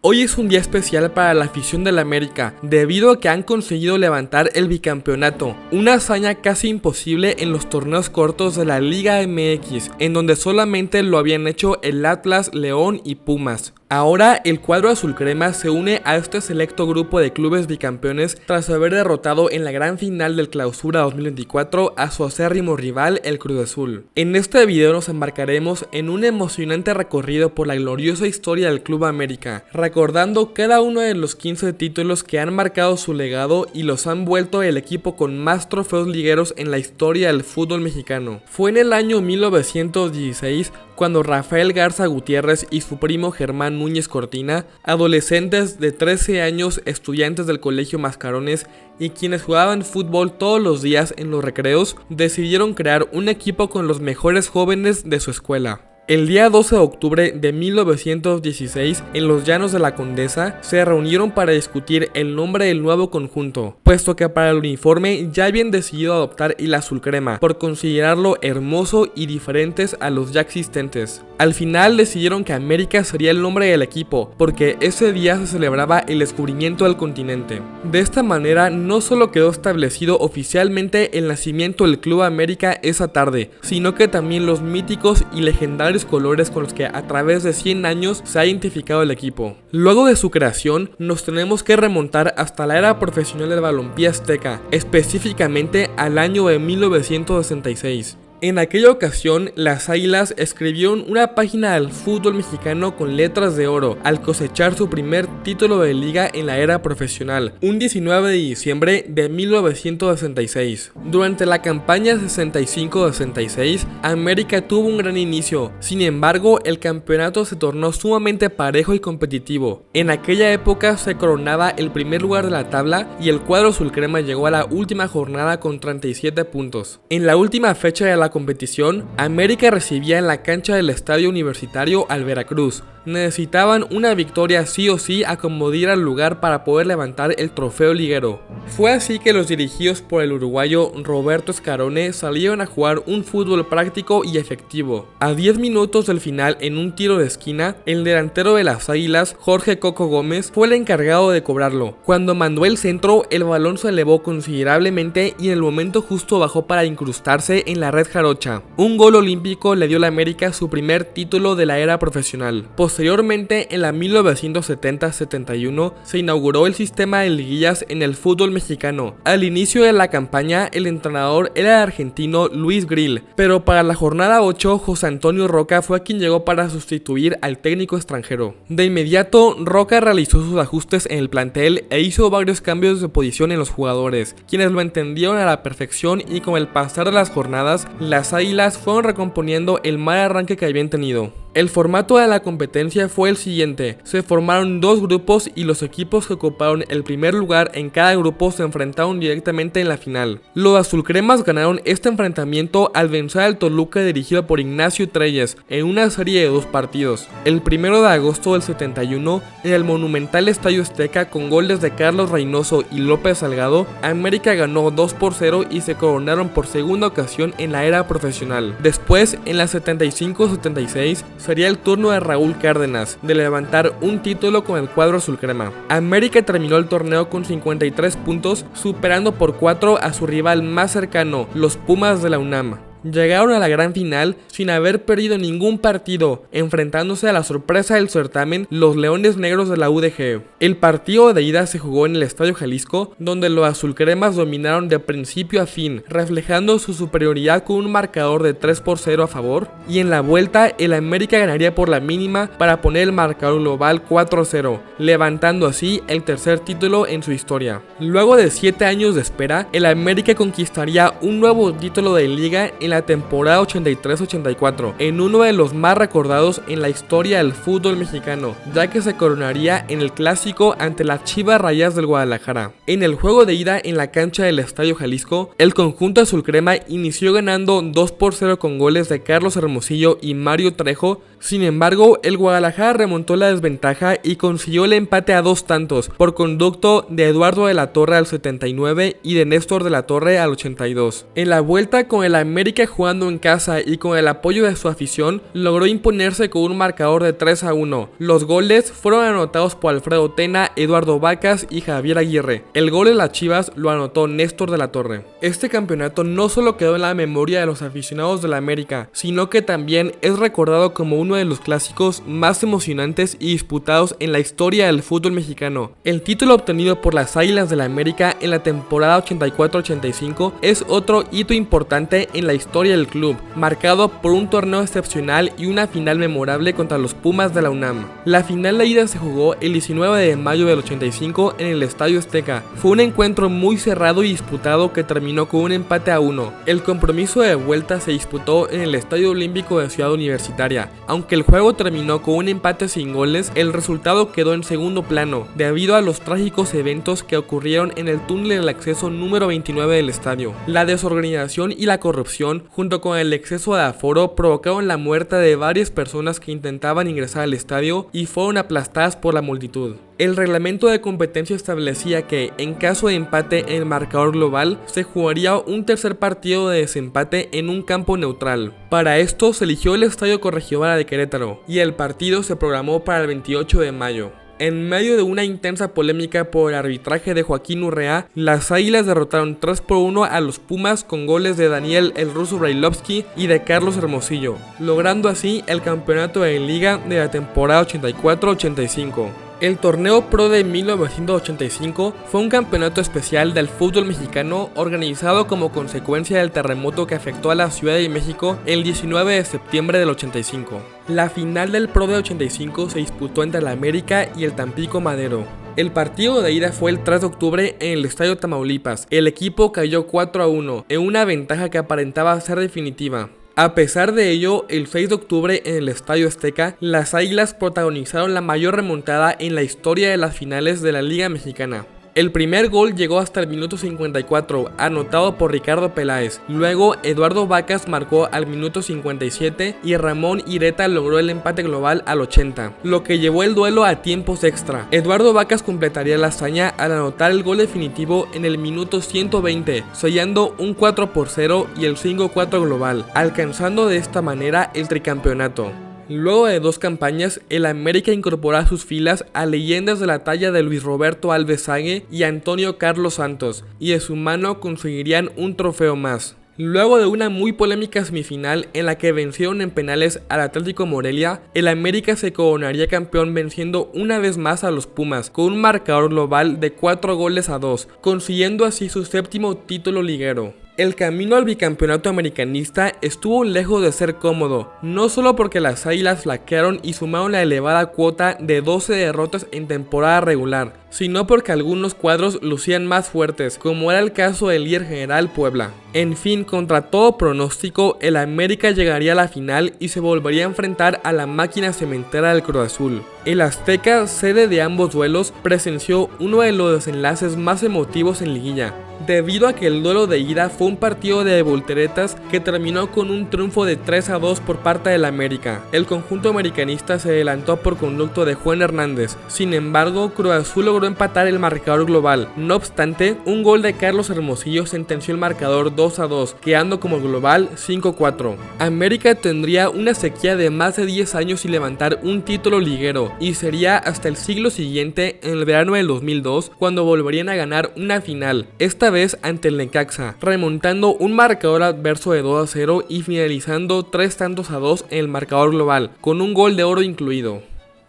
Hoy es un día especial para la afición del América, debido a que han conseguido levantar el bicampeonato, una hazaña casi imposible en los torneos cortos de la Liga MX, en donde solamente lo habían hecho el Atlas, León y Pumas. Ahora el cuadro azulcrema se une a este selecto grupo de clubes bicampeones tras haber derrotado en la gran final del Clausura 2024 a su acérrimo rival, el Cruz Azul. En este video nos embarcaremos en un emocionante recorrido por la gloriosa historia del Club América, recordando cada uno de los 15 títulos que han marcado su legado y los han vuelto el equipo con más trofeos ligueros en la historia del fútbol mexicano. Fue en el año 1916 cuando Rafael Garza Gutiérrez y su primo Germán Núñez Cortina, adolescentes de 13 años, estudiantes del Colegio Mascarones y quienes jugaban fútbol todos los días en los recreos, decidieron crear un equipo con los mejores jóvenes de su escuela. El día 12 de octubre de 1916, en los Llanos de la Condesa, se reunieron para discutir el nombre del nuevo conjunto, puesto que para el uniforme ya habían decidido adoptar el azulcrema, por considerarlo hermoso y diferentes a los ya existentes. Al final decidieron que América sería el nombre del equipo, porque ese día se celebraba el descubrimiento del continente. De esta manera, no solo quedó establecido oficialmente el nacimiento del Club América esa tarde, sino que también los míticos y legendarios colores con los que a través de 100 años se ha identificado el equipo. Luego de su creación, nos tenemos que remontar hasta la era profesional del balompié azteca, específicamente al año de 1966. En aquella ocasión, las Águilas escribieron una página del fútbol mexicano con letras de oro al cosechar su primer título de liga en la era profesional, un 19 de diciembre de 1966. Durante la campaña 65-66, América tuvo un gran inicio, sin embargo, el campeonato se tornó sumamente parejo y competitivo. En aquella época se coronaba el primer lugar de la tabla y el cuadro azulcrema llegó a la última jornada con 37 puntos. En la última fecha de la competición, América recibía en la cancha del Estadio Universitario al Veracruz. Necesitaban una victoria sí o sí a como diera el lugar para poder levantar el trofeo liguero. Fue así que los dirigidos por el uruguayo Roberto Scarone salieron a jugar un fútbol práctico y efectivo. A 10 minutos del final, en un tiro de esquina, el delantero de las Águilas, Jorge Coco Gómez, fue el encargado de cobrarlo. Cuando mandó el centro, el balón se elevó considerablemente y en el momento justo bajó para incrustarse en la red jarocha. Un gol olímpico le dio a la América su primer título de la era profesional. Posteriormente, en la 1970-71, se inauguró el sistema de liguillas en el fútbol mexicano. Al inicio de la campaña, el entrenador era el argentino Luis Grill, pero para la jornada 8, José Antonio Roca fue quien llegó para sustituir al técnico extranjero. De inmediato, Roca realizó sus ajustes en el plantel e hizo varios cambios de posición en los jugadores, quienes lo entendieron a la perfección, y con el pasar de las jornadas, las Águilas fueron recomponiendo el mal arranque que habían tenido. El formato de la competencia fue el siguiente: se formaron dos grupos y los equipos que ocuparon el primer lugar en cada grupo se enfrentaron directamente en la final. Los azulcremas ganaron este enfrentamiento al vencer al Toluca dirigido por Ignacio Treyes en una serie de 2 partidos. El 1 de agosto del 71, en el monumental Estadio Azteca, con goles de Carlos Reynoso y López Salgado, América ganó 2-0 y se coronaron por segunda ocasión en la era profesional. Después, en la 75-76, sería el turno de Raúl Cárdenas de levantar un título con el cuadro azulcrema. América terminó el torneo con 53 puntos, superando por 4 a su rival más cercano, los Pumas de la UNAM. Llegaron a la gran final sin haber perdido ningún partido, enfrentándose a la sorpresa del certamen, los Leones Negros de la UDG. El partido de ida se jugó en el Estadio Jalisco, donde los azulcremas dominaron de principio a fin, reflejando su superioridad con un marcador de 3-0 a favor, y en la vuelta el América ganaría por la mínima para poner el marcador global 4-0, levantando así el tercer título en su historia. Luego de 7 años de espera, el América conquistaría un nuevo título de liga en la temporada 83-84, en uno de los más recordados en la historia del fútbol mexicano, ya que se coronaría en el clásico ante las Chivas Rayadas del Guadalajara. En el juego de ida en la cancha del Estadio Jalisco, el conjunto azulcrema inició ganando 2-0 con goles de Carlos Hermosillo y Mario Trejo. Sin embargo, el Guadalajara remontó la desventaja y consiguió el empate a 2 tantos por conducto de Eduardo de la Torre al 79 y de Néstor de la Torre al 82. En la vuelta, con el América América, jugando en casa y con el apoyo de su afición, logró imponerse con un marcador de 3-1. Los goles fueron anotados por Alfredo Tena, Eduardo Vacas y Javier Aguirre. El gol de las Chivas lo anotó Néstor de la Torre. Este campeonato no solo quedó en la memoria de los aficionados de la América, sino que también es recordado como uno de los clásicos más emocionantes y disputados en la historia del fútbol mexicano. El título obtenido por las Águilas de la América en la temporada 84-85 es otro hito importante en la historia del club, marcado por un torneo excepcional y una final memorable contra los Pumas de la UNAM. La final de ida se jugó el 19 de mayo del 85 en el Estadio Azteca. Fue un encuentro muy cerrado y disputado que terminó con un empate a 1. El compromiso de vuelta se disputó en el Estadio Olímpico de Ciudad Universitaria. Aunque el juego terminó con un empate sin goles, el resultado quedó en segundo plano, debido a los trágicos eventos que ocurrieron en el túnel del acceso número 29 del estadio. La desorganización y la corrupción, junto con el exceso de aforo, provocaron la muerte de varias personas que intentaban ingresar al estadio y fueron aplastadas por la multitud. El reglamento de competencia establecía que, en caso de empate en el marcador global, se jugaría un tercer partido de desempate en un campo neutral. Para esto se eligió el Estadio Corregidora de Querétaro, y el partido se programó para el 28 de mayo. En medio de una intensa polémica por el arbitraje de Joaquín Urrea, las Águilas derrotaron 3-1 a los Pumas con goles de Daniel el Ruso Brailovsky y de Carlos Hermosillo, logrando así el campeonato de liga de la temporada 84-85. El torneo Pro de 1985 fue un campeonato especial del fútbol mexicano organizado como consecuencia del terremoto que afectó a la Ciudad de México el 19 de septiembre del 85. La final del Pro de 85 se disputó entre el América y el Tampico Madero. El partido de ida fue el 3 de octubre en el Estadio Tamaulipas. El equipo cayó 4-1 en una ventaja que aparentaba ser definitiva. A pesar de ello, el 6 de octubre en el Estadio Azteca, las Águilas protagonizaron la mayor remontada en la historia de las finales de la Liga Mexicana. El primer gol llegó hasta el minuto 54, anotado por Ricardo Peláez. Luego, Eduardo Vacas marcó al minuto 57 y Ramón Ireta logró el empate global al 80, lo que llevó el duelo a tiempos extra. Eduardo Vacas completaría la hazaña al anotar el gol definitivo en el minuto 120, sellando un 4-0 y el 5-4 global, alcanzando de esta manera el tricampeonato. Luego de 2 campañas, el América incorporó a sus filas a leyendas de la talla de Luis Roberto Alves Sague y Antonio Carlos Santos, y de su mano conseguirían un trofeo más. Luego de una muy polémica semifinal en la que vencieron en penales al Atlético Morelia, el América se coronaría campeón venciendo una vez más a los Pumas con un marcador global de 4-2, consiguiendo así su 7º título liguero. El camino al bicampeonato americanista estuvo lejos de ser cómodo, no solo porque las Águilas flaquearon y sumaron la elevada cuota de 12 derrotas en temporada regular, sino porque algunos cuadros lucían más fuertes, como era el caso del líder general Puebla. En fin, contra todo pronóstico, el América llegaría a la final y se volvería a enfrentar a la máquina cementera del Cruz Azul. El Azteca, sede de ambos duelos, presenció uno de los desenlaces más emotivos en liguilla, debido a que el duelo de ida fue un partido de volteretas que terminó con un triunfo de 3-2 por parte del América. El conjunto americanista se adelantó por conducto de Juan Hernández. Sin embargo, Cruz Azul logró empatar el marcador global. No obstante, un gol de Carlos Hermosillo sentenció el marcador 2-2, quedando como global 5-4. América tendría una sequía de más de 10 años sin levantar un título liguero, y sería hasta el siglo siguiente, en el verano del 2002, cuando volverían a ganar una final, esta vez ante el Necaxa, remontando un marcador adverso de 2-0 y finalizando 3-2 en el marcador global, con un gol de oro incluido.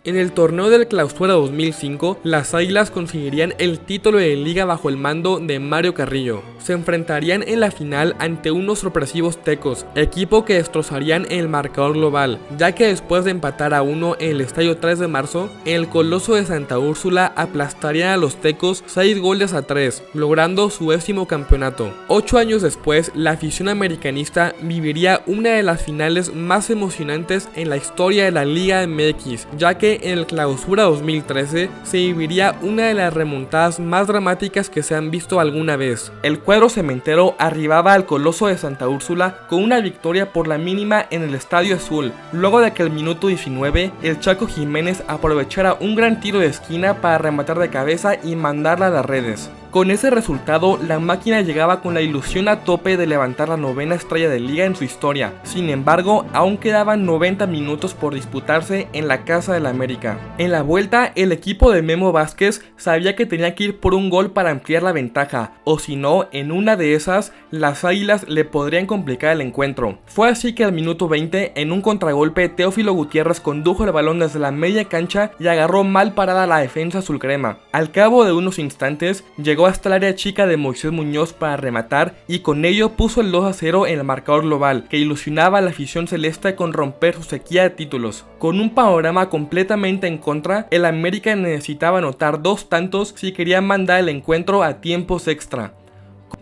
En el torneo del Clausura 2005, las Águilas conseguirían el título de liga bajo el mando de Mario Carrillo. Se enfrentarían en la final ante unos sorpresivos Tecos, equipo que destrozarían en el marcador global, ya que después de empatar a 1 en el Estadio 3 de marzo, en el Coloso de Santa Úrsula aplastarían a los Tecos 6-3, logrando su 10º campeonato. 8 años después, la afición americanista viviría una de las finales más emocionantes en la historia de la Liga MX, ya que en el Clausura 2013 se viviría una de las remontadas más dramáticas que se han visto alguna vez. El cuadro cementero arribaba al Coloso de Santa Úrsula con una victoria por la mínima en el Estadio Azul, luego de que al minuto 19 el Chaco Jiménez aprovechara un gran tiro de esquina para rematar de cabeza y mandarla a las redes. Con ese resultado, la máquina llegaba con la ilusión a tope de levantar la 9ª estrella de liga en su historia. Sin embargo, aún quedaban 90 minutos por disputarse en la casa del América. En la vuelta, el equipo de Memo Vázquez sabía que tenía que ir por un gol para ampliar la ventaja, o si no, en una de esas, las Águilas le podrían complicar el encuentro. Fue así que al minuto 20, en un contragolpe, Teófilo Gutiérrez condujo el balón desde la media cancha y agarró mal parada la defensa azulcrema. Al cabo de unos instantes, llegó hasta el área chica de Moisés Muñoz para rematar y con ello puso el 2-0 en el marcador global, que ilusionaba a la afición celeste con romper su sequía de títulos. Con un panorama completamente en contra, el América necesitaba anotar 2 tantos si quería mandar el encuentro a tiempos extra.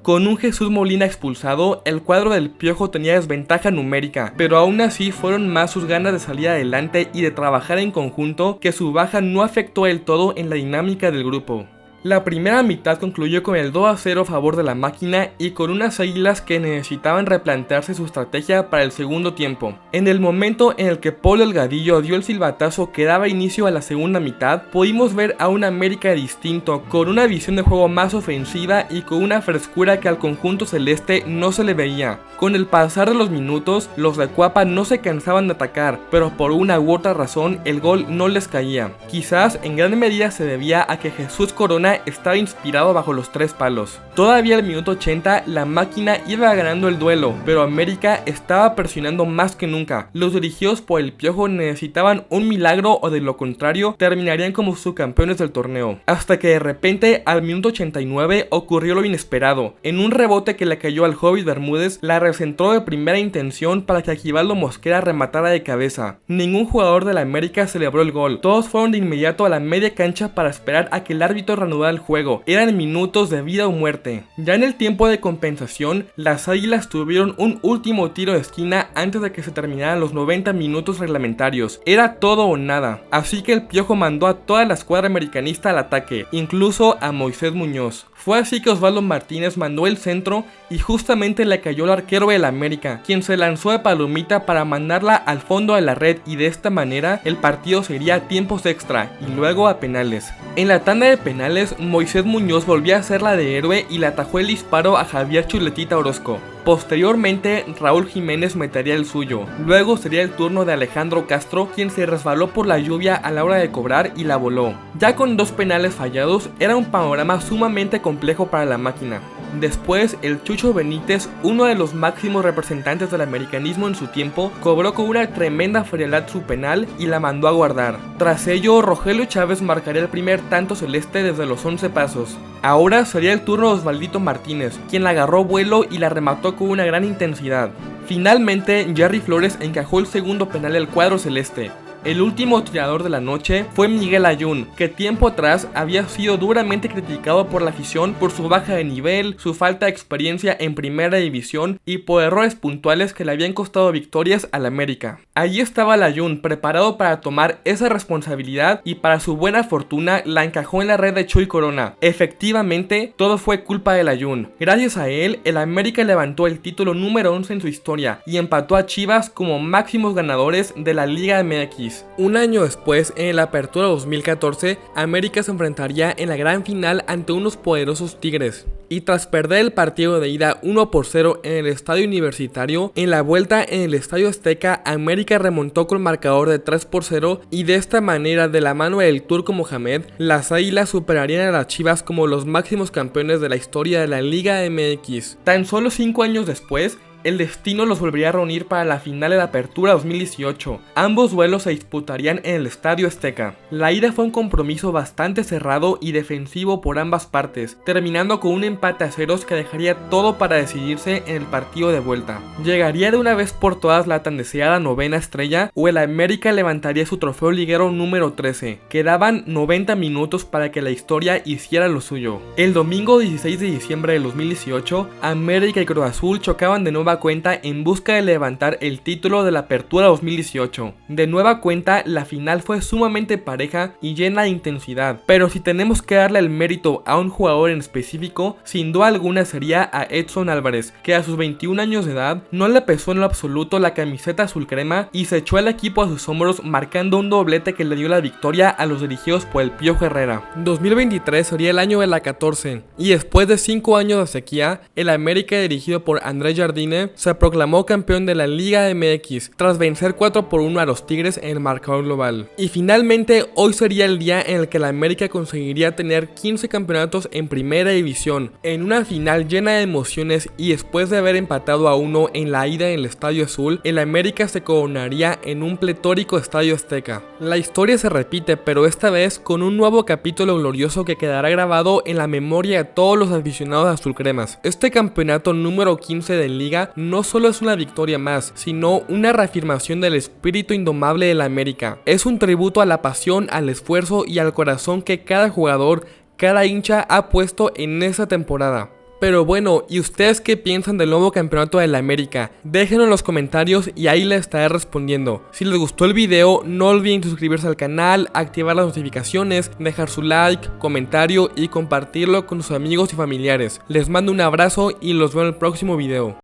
Con un Jesús Molina expulsado, el cuadro del Piojo tenía desventaja numérica, pero aún así fueron más sus ganas de salir adelante y de trabajar en conjunto que su baja no afectó del todo en la dinámica del grupo. La primera mitad concluyó con el 2-0 a favor de la máquina y con unas Águilas que necesitaban replantearse su estrategia para el segundo tiempo. En el momento en el que Paul Delgadillo dio el silbatazo que daba inicio a la segunda mitad, pudimos ver a un América distinto, con una visión de juego más ofensiva y con una frescura que al conjunto celeste no se le veía. Con el pasar de los minutos, los de Cuapa no se cansaban de atacar, pero por una u otra razón el gol no les caía. Quizás en gran medida se debía a que Jesús Corona estaba inspirado bajo los 3 palos. Todavía al minuto 80 la máquina iba ganando el duelo, pero América estaba presionando más que nunca. Los dirigidos por el Piojo necesitaban un milagro o de lo contrario terminarían como subcampeones del torneo. Hasta que de repente al minuto 89 ocurrió lo inesperado. En un rebote que le cayó al Hobbit Bermúdez, la recentró de primera intención para que Aquivaldo Mosquera rematara de cabeza. Ningún jugador de la América celebró el gol. Todos fueron de inmediato a la media cancha para esperar a que el árbitro reanudara el juego. Eran minutos de vida o muerte. Ya en el tiempo de compensación, las Águilas tuvieron un último tiro de esquina antes de que se terminaran los 90 minutos reglamentarios. Era todo o nada. Así que el Piojo mandó a toda la escuadra americanista al ataque, incluso a Moisés Muñoz. Fue así que Osvaldo Martínez mandó el centro y justamente le cayó al arquero del América, quien se lanzó de palomita para mandarla al fondo de la red y de esta manera el partido se iría a tiempos extra y luego a penales. En la tanda de penales, Moisés Muñoz volvió a ser la de héroe y le atajó el disparo a Javier Chuletita Orozco. Posteriormente, Raúl Jiménez metería el suyo. Luego sería el turno de Alejandro Castro, quien se resbaló por la lluvia a la hora de cobrar y la voló. Ya con 2 penales fallados, era un panorama sumamente complejo para la máquina. Después, el Chucho Benítez, uno de los máximos representantes del americanismo en su tiempo, cobró con una tremenda frialdad su penal y la mandó a guardar. Tras ello, Rogelio Chávez marcaría el primer tanto celeste desde los 11 pasos. Ahora sería el turno de Osvaldito Martínez, quien la agarró vuelo y la remató con una gran intensidad. Finalmente, Jerry Flores encajó el segundo penal del cuadro celeste. El último tirador de la noche fue Miguel Ayun, que tiempo atrás había sido duramente criticado por la afición por su baja de nivel, su falta de experiencia en primera división y por errores puntuales que le habían costado victorias al América. Allí estaba el Ayun, preparado para tomar esa responsabilidad y para su buena fortuna la encajó en la red de Chuy Corona. Efectivamente, todo fue culpa del Ayun. Gracias a él, el América levantó el título número 11 en su historia y empató a Chivas como máximos ganadores de la Liga MX. Un año después, en la Apertura 2014, América se enfrentaría en la gran final ante unos poderosos Tigres. Y tras perder el partido de ida 1-0 en el Estadio Universitario, en la vuelta en el Estadio Azteca, América remontó con marcador de 3-0 y de esta manera, de la mano del Turco Mohamed, las Águilas superarían a las Chivas como los máximos campeones de la historia de la Liga MX. Tan solo 5 años después, el destino los volvería a reunir para la final de la Apertura 2018. Ambos duelos se disputarían en el Estadio Azteca. La ida fue un compromiso bastante cerrado y defensivo por ambas partes, terminando con un empate a ceros que dejaría todo para decidirse en el partido de vuelta. ¿Llegaría de una vez por todas la tan deseada 9ª estrella o el América levantaría su trofeo liguero número 13? Quedaban 90 minutos para que la historia hiciera lo suyo. El domingo 16 de diciembre de 2018, América y Cruz Azul chocaban de nuevo nueva cuenta en busca de levantar el título de la Apertura 2018. De nueva cuenta, la final fue sumamente pareja y llena de intensidad, pero si tenemos que darle el mérito a un jugador en específico, sin duda alguna sería a Edson Álvarez, que a sus 21 años de edad no le pesó en lo absoluto la camiseta azul crema y se echó al equipo a sus hombros, marcando un doblete que le dio la victoria a los dirigidos por el Piojo Herrera. 2023 sería el año de la 14 y después de 5 años de sequía, el América, dirigido por Andrés Jardine, se proclamó campeón de la Liga MX tras vencer 4-1 a los Tigres en el marcador global. Y finalmente hoy sería el día en el que el América conseguiría tener 15 campeonatos en primera división, en una final llena de emociones, y después de haber empatado a 1 en la ida en el Estadio Azul, el América se coronaría en un pletórico Estadio Azteca. La historia se repite, pero esta vez con un nuevo capítulo glorioso que quedará grabado en la memoria de todos los aficionados azulcremas. Este campeonato número 15 de Liga no solo es una victoria más, sino una reafirmación del espíritu indomable de la América. Es un tributo a la pasión, al esfuerzo y al corazón que cada jugador, cada hincha ha puesto en esta temporada. Pero bueno, ¿y ustedes qué piensan del nuevo campeonato de la América? Déjenlo en los comentarios y ahí les estaré respondiendo. Si les gustó el video, no olviden suscribirse al canal, activar las notificaciones, dejar su like, comentario y compartirlo con sus amigos y familiares. Les mando un abrazo y los veo en el próximo video.